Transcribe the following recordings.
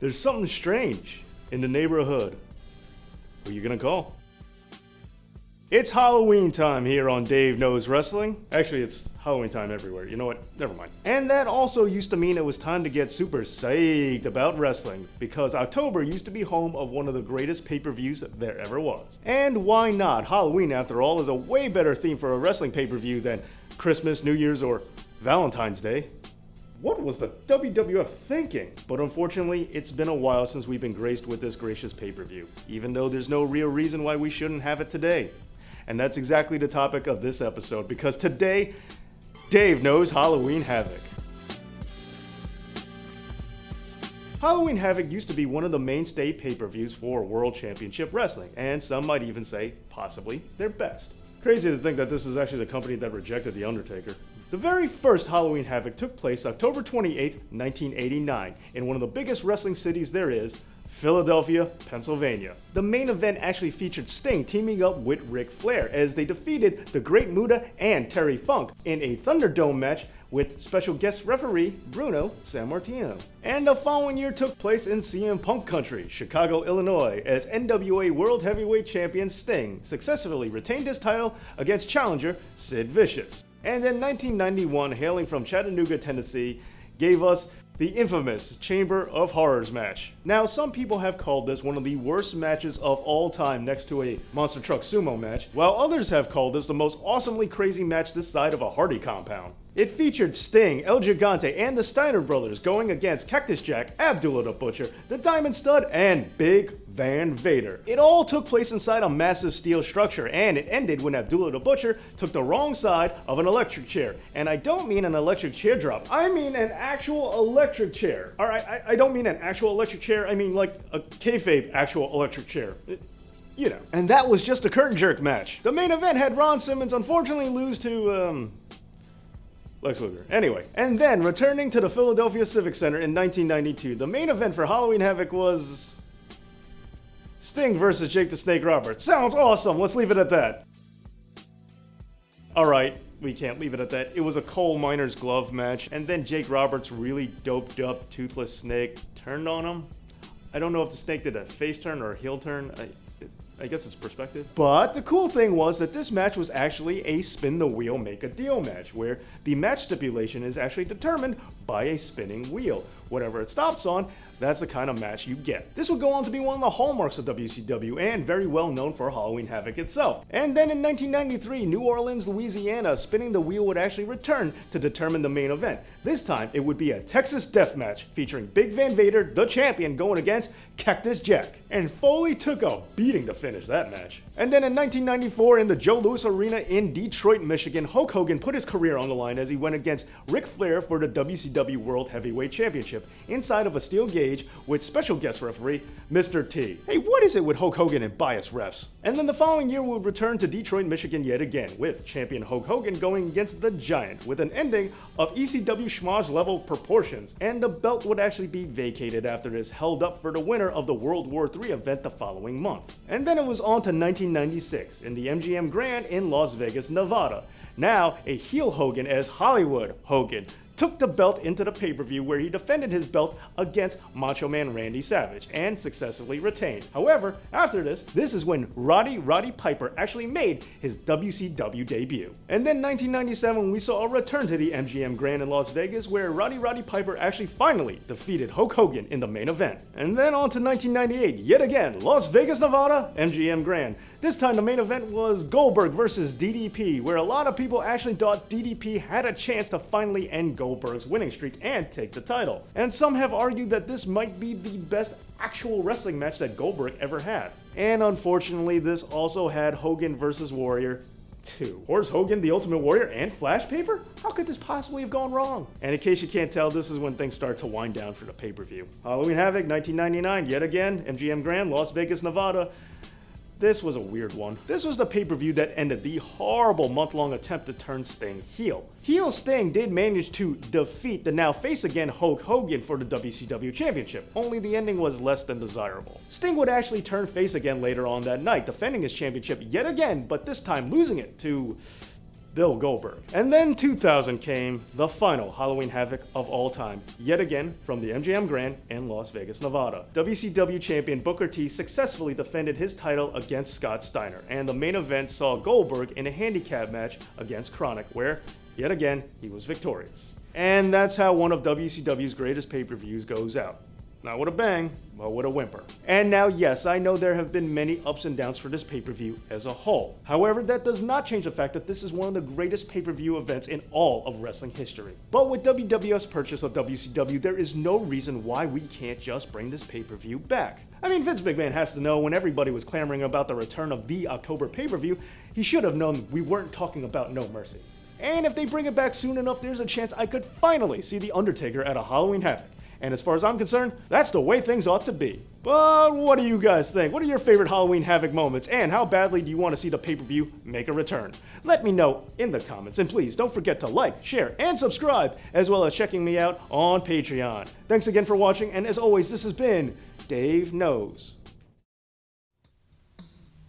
There's something strange in the neighborhood. Who you gonna call? It's Halloween time here on Dave Knows Wrestling. Actually, it's Halloween time everywhere. You know what? Never mind. And that also used to mean it was time to get super psyched about wrestling, because October used to be home of one of the greatest pay-per-views there ever was. And why not? Halloween, after all, is a way better theme for a wrestling pay-per-view than Christmas, New Year's, or Valentine's Day. What was the WWF thinking? But unfortunately, it's been a while since we've been graced with this gracious pay-per-view, even though there's no real reason why we shouldn't have it today. And that's exactly the topic of this episode, because today, Dave knows Halloween Havoc. Halloween Havoc used to be one of the mainstay pay-per-views for World Championship Wrestling, and some might even say, possibly, their best. Crazy to think that this is actually the company that rejected The Undertaker. The very first Halloween Havoc took place October 28, 1989, in one of the biggest wrestling cities there is, Philadelphia, Pennsylvania. The main event actually featured Sting teaming up with Ric Flair as they defeated the Great Muta and Terry Funk in a Thunderdome match with special guest referee Bruno Sammartino. And the following year took place in CM Punk country, Chicago, Illinois, as NWA World Heavyweight Champion Sting successfully retained his title against challenger Sid Vicious. And then 1991, hailing from Chattanooga, Tennessee, gave us the infamous Chamber of Horrors match. Now, some people have called this one of the worst matches of all time next to a Monster Truck Sumo match, while others have called this the most awesomely crazy match this side of a Hardy compound. It featured Sting, El Gigante, and the Steiner brothers going against Cactus Jack, Abdullah the Butcher, the Diamond Stud, and Big Van Vader. It all took place inside a massive steel structure, and it ended when Abdullah the Butcher took the wrong side of an electric chair. And I don't mean an electric chair drop, I mean an actual electric chair. Alright, I don't mean an actual electric chair, I mean like a kayfabe actual electric chair. You know. And that was just a curtain jerk match. The main event had Ron Simmons unfortunately lose to, Lex Luger. Anyway, and then returning to the Philadelphia Civic Center in 1992, the main event for Halloween Havoc was Sting versus Jake the Snake Roberts. Sounds awesome, let's leave it at that. Alright, we can't leave it at that. It was a coal miner's glove match, and then Jake Roberts' really doped up toothless snake turned on him. I don't know if the snake did a face turn or a heel turn. I guess it's perspective. But the cool thing was that this match was actually a spin the wheel make a deal match, where the match stipulation is actually determined by a spinning wheel. Whatever it stops on, that's the kind of match you get. This would go on to be one of the hallmarks of WCW and very well known for Halloween Havoc itself. And then in 1993, New Orleans, Louisiana, spinning the wheel would actually return to determine the main event. This time, it would be a Texas Death Match featuring Big Van Vader, the champion, going against Cactus Jack. And Foley took a beating to finish that match. And then in 1994, in the Joe Louis Arena in Detroit, Michigan, Hulk Hogan put his career on the line as he went against Ric Flair for the WCW World Heavyweight Championship inside of a steel cage with special guest referee Mr. T. Hey, what is it with Hulk Hogan and biased refs? And then the following year we would return to Detroit, Michigan yet again, with champion Hulk Hogan going against the Giant, with an ending of ECW schmoz level proportions, and the belt would actually be vacated after this, held up for the winner of the World War III event the following month. And then it was on to 1996 in the MGM Grand in Las Vegas, Nevada. Now, a heel Hogan as Hollywood Hogan took the belt into the pay-per-view where he defended his belt against Macho Man Randy Savage and successfully retained. However, after this is when Roddy Piper actually made his WCW debut. And then 1997 we saw a return to the MGM Grand in Las Vegas where Roddy Piper actually finally defeated Hulk Hogan in the main event. And then on to 1998, yet again, Las Vegas, Nevada, MGM Grand. This time the main event was Goldberg versus DDP, where a lot of people actually thought DDP had a chance to finally end Goldberg's winning streak and take the title. And some have argued that this might be the best actual wrestling match that Goldberg ever had. And unfortunately, this also had Hogan versus Warrior 2. Horse Hogan, the Ultimate Warrior, and Flash Paper? How could this possibly have gone wrong? And in case you can't tell, this is when things start to wind down for the pay-per-view. Halloween Havoc, 1999, yet again, MGM Grand, Las Vegas, Nevada. This was a weird one. This was the pay-per-view that ended the horrible month-long attempt to turn Sting heel. Heel Sting did manage to defeat the now face-again Hulk Hogan for the WCW Championship, only the ending was less than desirable. Sting would actually turn face again later on that night, defending his championship yet again, but this time losing it to Bill Goldberg. And then 2000 came, the final Halloween Havoc of all time, yet again from the MGM Grand in Las Vegas, Nevada. WCW champion Booker T successfully defended his title against Scott Steiner, and the main event saw Goldberg in a handicap match against Chronic, where, yet again, he was victorious. And that's how one of WCW's greatest pay-per-views goes out. Not with a bang, but with a whimper. And now, yes, I know there have been many ups and downs for this pay-per-view as a whole. However, that does not change the fact that this is one of the greatest pay-per-view events in all of wrestling history. But with WWF's purchase of WCW, there is no reason why we can't just bring this pay-per-view back. I mean, Vince McMahon has to know when everybody was clamoring about the return of the October pay-per-view, he should have known we weren't talking about No Mercy. And if they bring it back soon enough, there's a chance I could finally see The Undertaker at a Halloween Havoc. And as far as I'm concerned, that's the way things ought to be. But what do you guys think? What are your favorite Halloween Havoc moments? And how badly do you want to see the pay-per-view make a return? Let me know in the comments. And please don't forget to like, share, and subscribe, as well as checking me out on Patreon. Thanks again for watching, and as always, this has been Dave Knows.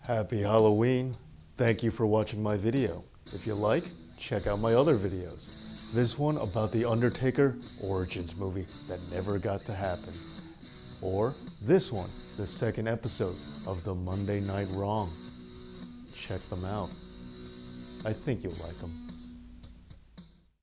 Happy Halloween. Thank you for watching my video. If you like, check out my other videos. This one about the Undertaker Origins movie that never got to happen. Or this one, the second episode of the Monday Night Wrong. Check them out. I think you'll like them.